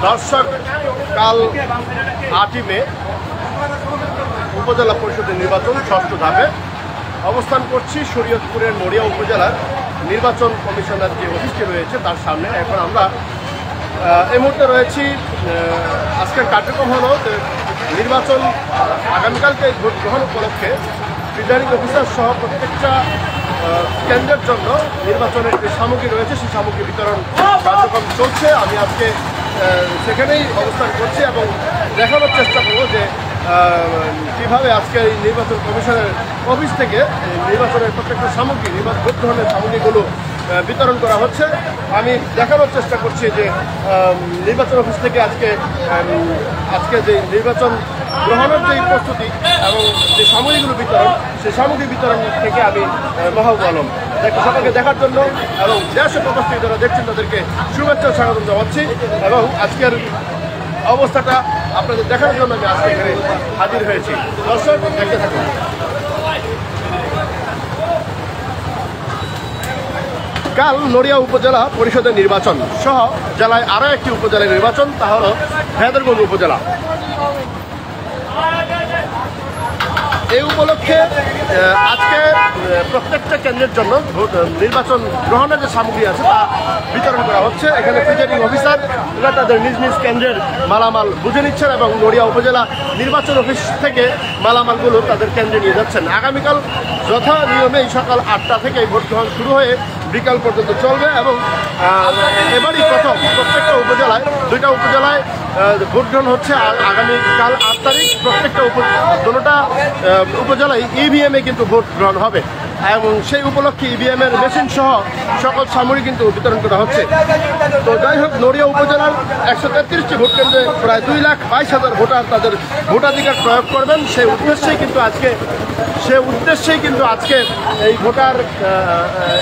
দর্শক, কাল 8ই মে উপজেলা পরিষদের নির্বাচন ৬ষ্ঠ ধাপে অবস্থান করছি শরীয়তপুরের নড়িয়া উপজেলার নির্বাচন কমিশনার যে অফিসটি রয়েছে তার সামনে। এখন আমরা এই মুহূর্তে রয়েছি। আজকের কার্যক্রম হলো নির্বাচন আগামীকালকে ভোট গ্রহণ উপলক্ষে প্রিজাইডিং অফিসার সহ প্রত্যেকটা কেন্দ্রের জন্য নির্বাচনের যে সামগ্রী রয়েছে সেই সামগ্রী বিতরণ কার্যক্রম চলছে। আমি আজকে সেখানেই অবস্থান করছি এবং দেখানোর চেষ্টা করবো যে কীভাবে আজকে এই নির্বাচন কমিশনের অফিস থেকে নির্বাচনের প্রত্যেকটা সামগ্রী ভোট গ্রহণের সামগ্রীগুলো বিতরণ করা হচ্ছে। আমি দেখানোর চেষ্টা করছি যে নির্বাচন অফিস থেকে আজকে যে নির্বাচন গ্রহণের যে প্রস্তুতি এবং যে সামগ্রীগুলো বিতরণ সেই সামগ্রী বিতরণ থেকে আমি মাহবুব আলম সকলকে দেখার জন্য এবং দেশ প্রবাসী যারা দেখছেন তাদেরকে শুভেচ্ছা স্বাগত জানাচ্ছি এবং আজকের অবস্থাটা আপনাদের দেখানোর জন্য আমি আজকে এখানে হাজির হয়েছি। দর্শক, দেখতে থাকুন। কাল নড়িয়া উপজেলা পরিষদের নির্বাচন সহ জেলায় আরও একটি উপজেলার নির্বাচন, তা হল হেদারগঞ্জ উপজেলা। এই উপলক্ষে আজকে প্রত্যেকটা কেন্দ্রের জন্য নির্বাচন গ্রহণের যে সামগ্রী আছে তা বিতরণ করা হচ্ছে। এখানে প্রিজাইডিং অফিসাররা তাদের নিজ নিজ কেন্দ্রের মালামাল বুঝে নিচ্ছেন এবং নড়িয়া উপজেলা নির্বাচন অফিস থেকে মালামালগুলো তাদের কেন্দ্রে নিয়ে যাচ্ছেন। আগামীকাল যথা নিয়মেই সকাল 8টা থেকে ভোট গ্রহণ শুরু হয়ে বিকাল পর্যন্ত চলবে এবং এবারই প্রথম প্রত্যেকটা উপজেলায় 2টা উপজেলায় ভোট গ্রহণ হচ্ছে। আগামীকাল 8 তারিখ প্রত্যেকটা দুটোটা উপজেলায় ইভিএমে কিন্তু ভোট গ্রহণ হবে এবং সেই উপলক্ষে ইভিএমের মেশিন সহ সকল সামগ্রী কিন্তু বিতরণ করা হচ্ছে। তো যাই হোক, নড়িয়া উপজেলার 133টি ভোট কেন্দ্রে প্রায় 2,22,000 ভোটার তাদের ভোটাধিকার প্রয়োগ করবেন। সেই উদ্দেশ্যেই কিন্তু আজকে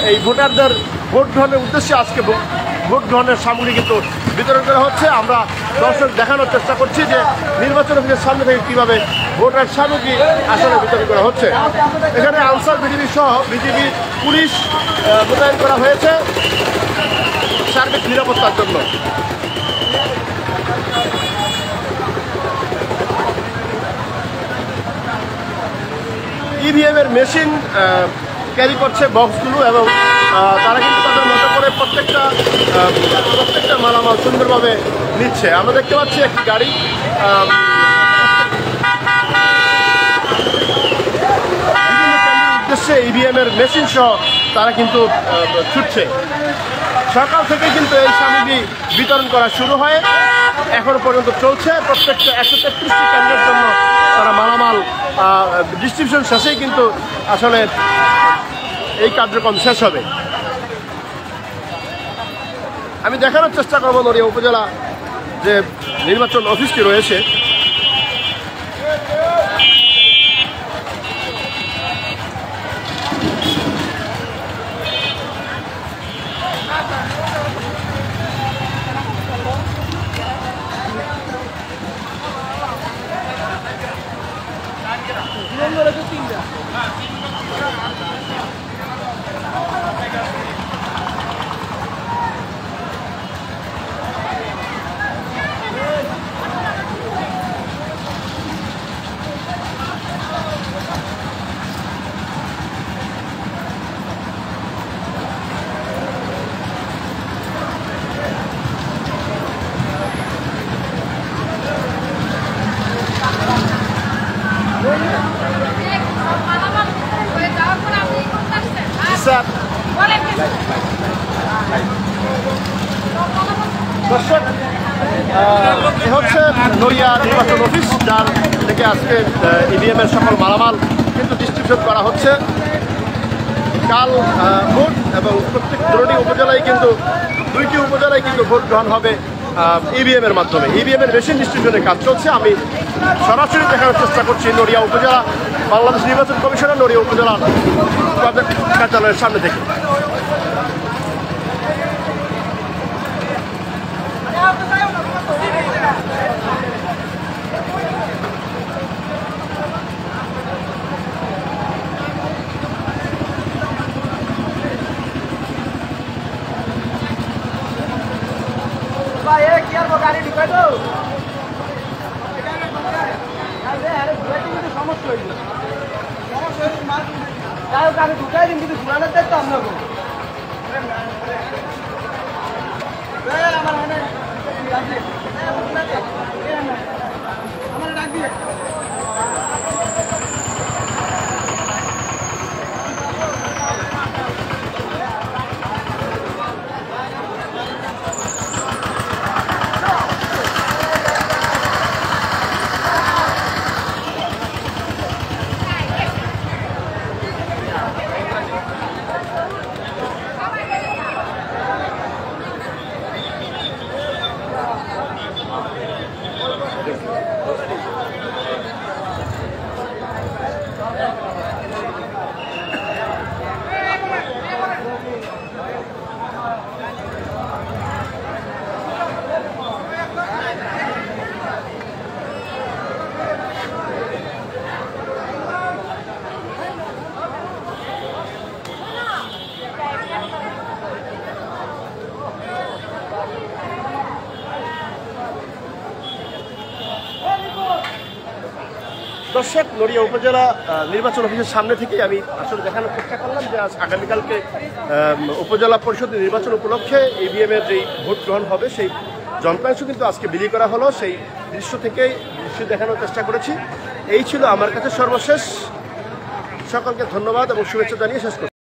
এই ভোটারদের ভোট গ্রহণের উদ্দেশ্যে আজকে ভোট গ্রহণের সামগ্রী কিন্তু বিতরণ করা হচ্ছে। আমরা দর্শক দেখানোর চেষ্টা করছি যে নির্বাচন অফিসের সামনে থেকে কীভাবে ভোটার সামগ্রী আসলে বিতরণ করা হচ্ছে। এখানে আনসার বিজিবি সহ বিজিবি পুলিশ মোতায়েন করা হয়েছে সার্বিক নিরাপত্তার জন্য। ইভিএমের মেশিন ক্যারি করছে বক্সগুলো এবং তারা কিন্তু তাদের মতো করে প্রত্যেকটা মালামাল সুন্দরভাবে নিচ্ছে। আমরা দেখতে পাচ্ছি একটি গাড়ি উদ্দেশ্যে ইভিএমের মেশিন সহ তারা কিন্তু ছুটছে। সকাল থেকে কিন্তু এই সামগ্রী বিতরণ করা শুরু হয়, এখন পর্যন্ত চলছে। প্রত্যেকটা 133টি কেন্দ্রের জন্য তারা মালামাল ডিস্ট্রিবিউশন শেষেই কিন্তু আসলে এই কার্যক্রম শেষ হবে। আমি দেখানোর চেষ্টা করব নড়িয়া উপজেলা যে নির্বাচন অফিসটি রয়েছে। দর্শক, এ হচ্ছে নড়িয়া নির্বাচন অফিস, যার থেকে আজকে ইভিএমের সকল মালামাল কিন্তু ডিস্ট্রিবিউশন করা হচ্ছে। কাল ভোট এবং প্রত্যেক দুটি উপজেলায় কিন্তু 2টি উপজেলায় কিন্তু ভোট গ্রহণ হবে ইভিএমের মাধ্যমে। ইভিএমের মেশিন ডিস্ট্রিবিউশনের কাজ চলছে। আমি সরাসরি দেখানোর চেষ্টা করছি নড়িয়া উপজেলা বাংলাদেশ নির্বাচন কমিশনের নড়িয়া উপজেলা কার্যালয়ের সামনে থেকে। ভাই কি আর গাড়ি ঢুকাই তো সমস্যা হইল যাই হোক আমি ঢুকাই দিন কিন্তু ঘুরানোর দায়িত্ব আপনার আমার ডাক দিয়ে দর্শক, নড়িয়া উপজেলা নির্বাচন অফিসের সামনে থেকেই আমি আসলে দেখানোর চেষ্টা করলাম যে আজ আগামীকালকে উপজেলা পরিষদ নির্বাচন উপলক্ষে ইভিএম এর যেই ভোট গ্রহণ হবে সেই যন্ত্রাংশ কিন্তু আজকে বিলি করা হলো। সেই দৃশ্য থেকেই দৃশ্য দেখানোর চেষ্টা করেছি। এই ছিল আমার কাছে সর্বশেষ। সকলকে ধন্যবাদ এবং শুভেচ্ছা জানিয়ে শেষ করছি।